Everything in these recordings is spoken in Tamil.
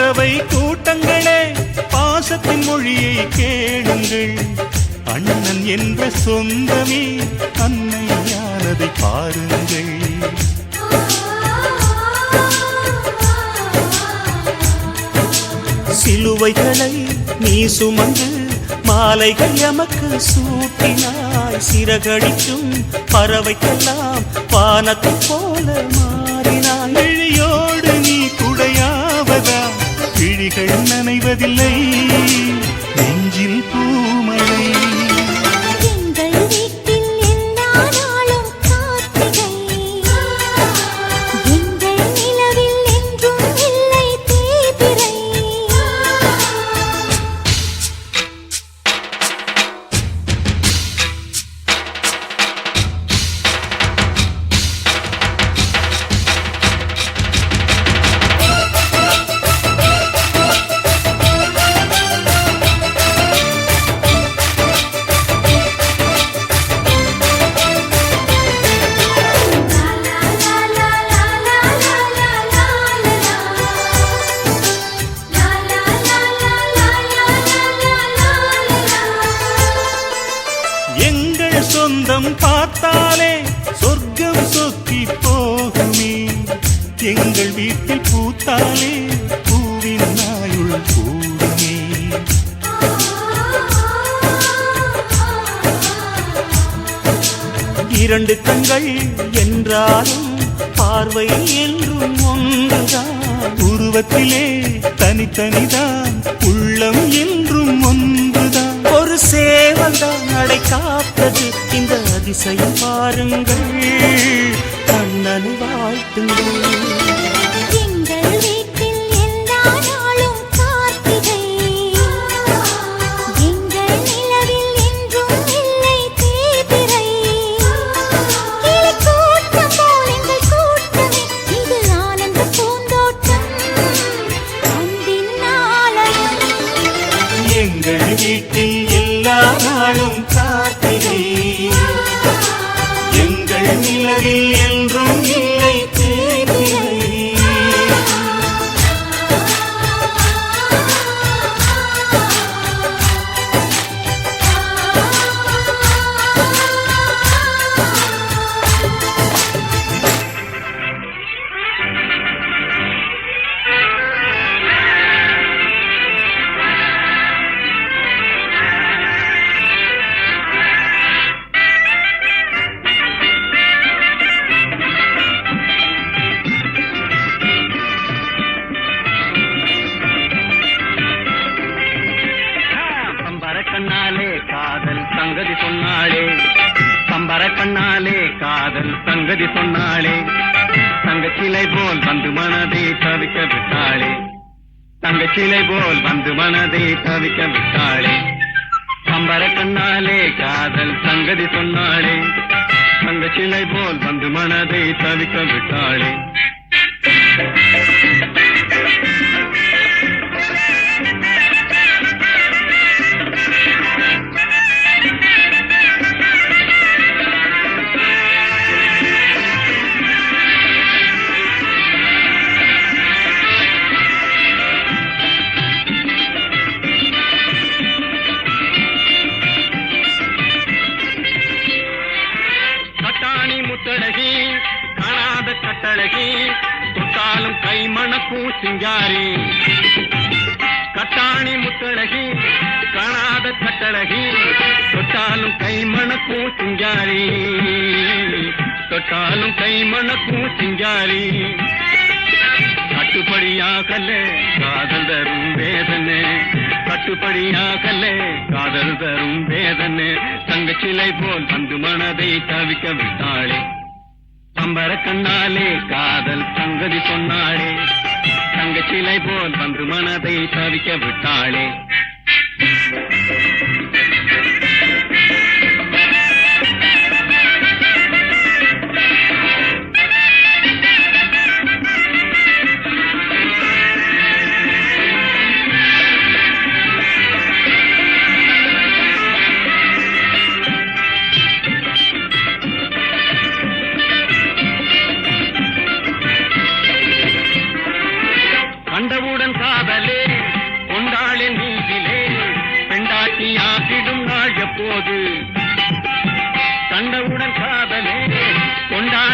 பறவை கூட்டங்களே பாசத்தின் மொழியை கேளுங்கள். அண்ணன் என்ற சொந்தமே அன்னையானதை பாருங்கள். சிலுவைகளை நீ சுமந்து மாலைகள் எமக்கு சூட்டினாய். சிறகடிக்கும் பறவைக்கெல்லாம் வானத்தை போல மாறினாய். விழியோடு நீ குடையாவதா விழிகள் நனைவதில்லை நெஞ்சில் பூமழை. சொந்தம் பார்த்தாலே சொர்க்கம் சொக்கி போகுமே. எங்கள் வீட்டில் பூத்தாலே பூவின் நாயுள் கூடுமே. இரண்டு கண்கள் என்றாலும் பார்வை என்றும் ஒன்றுதான். உருவத்திலே தனித்தனிதான் உள்ளம் என்றும் ஒன்றுதான். ஒரு சேவல்தான் நடை காத்தது இந்த அதிசயம் பாருங்கள். கண்ணனை வாழ்த்துங்கள். எங்கள் வீட்டில் எல்லா நாளும் கார்த்திகை. எங்கள் நிலவில் என்றும் இல்லை தேய்பிறை. கூட்டம் போல் எங்கள் கூட்டமே இது ஆனந்த பூந்தோட்டம் அன்பின் ஆலயம். எங்கள் வீட்டில் எல்லா நாளும் கார்த்திகை. எங்கள் நிலவில் என்றும் இல்லை தேய்பிறை. கண்ணாலே காதல் சங்கதி சொன்னாளே. பம்பர கண்ணாலே காதல் சங்கதி சொன்னாளே. தங்கச்சிலை போல் வந்து மனதை தவிக்க விட்டாளே. தங்கச்சிலை போல் வந்து மனதை தவிக்க விட்டாளே. பம்பர கண்ணாலே காதல் சங்கதி சொன்னாளே. தங்கச்சிலை போல் வந்து மனதை தவிக்க விட்டாளே. முத்தழகி காணாத கட்டழகி தொட்டாலும் கை மணக்கும் சிங்காரி. கட்டாணி முத்தழகி காணாத கட்டழகி தொட்டாலும் கை மணக்கும் சிங்காரி. தொட்டாலும் கை மணக்கும் சிங்காரி. கட்டுப்படியாகலே காதல் தரும் வேதனை. கட்டுப்படியாகலே காதல் தரும் வேதனை. தங்கச்சிலை போல் வந்து மனதை தவிக்க விட்டாளே. பம்பர கண்ணாலே காதல் சங்கதி சொன்னாளே. தங்கச்சிலை போல் வந்து மனதை தவிக்க விட்டாளே. கண்டவுடன் காதல்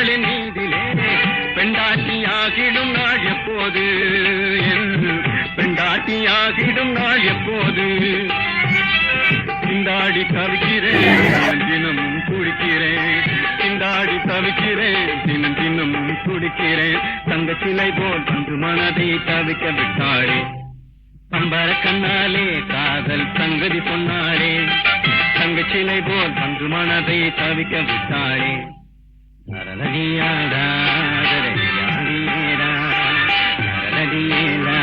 பெண்களின் மீதிலே பெண்டாட்டியாகிடும் நாள் எப்போது பெண்டாட்டியாகிடும் நாள் எப்போது திண்டாடி தவிக்கிறேன் தினமும் குடிக்கிறேன் திண்டாடி தவிக்கிறேன் தினமும் குடிக்கிறேன் தங்க சிலை போல் வந்து மனதை தவிக்க விட்டாளே பம்பர கண்ணாலே காதல் சங்கதி சொன்னாளே தங்க சிலை போல் வந்து மனதை தவிக்க விட்டாளே நரலடியாடா நரலடியேடா நரலடியேடா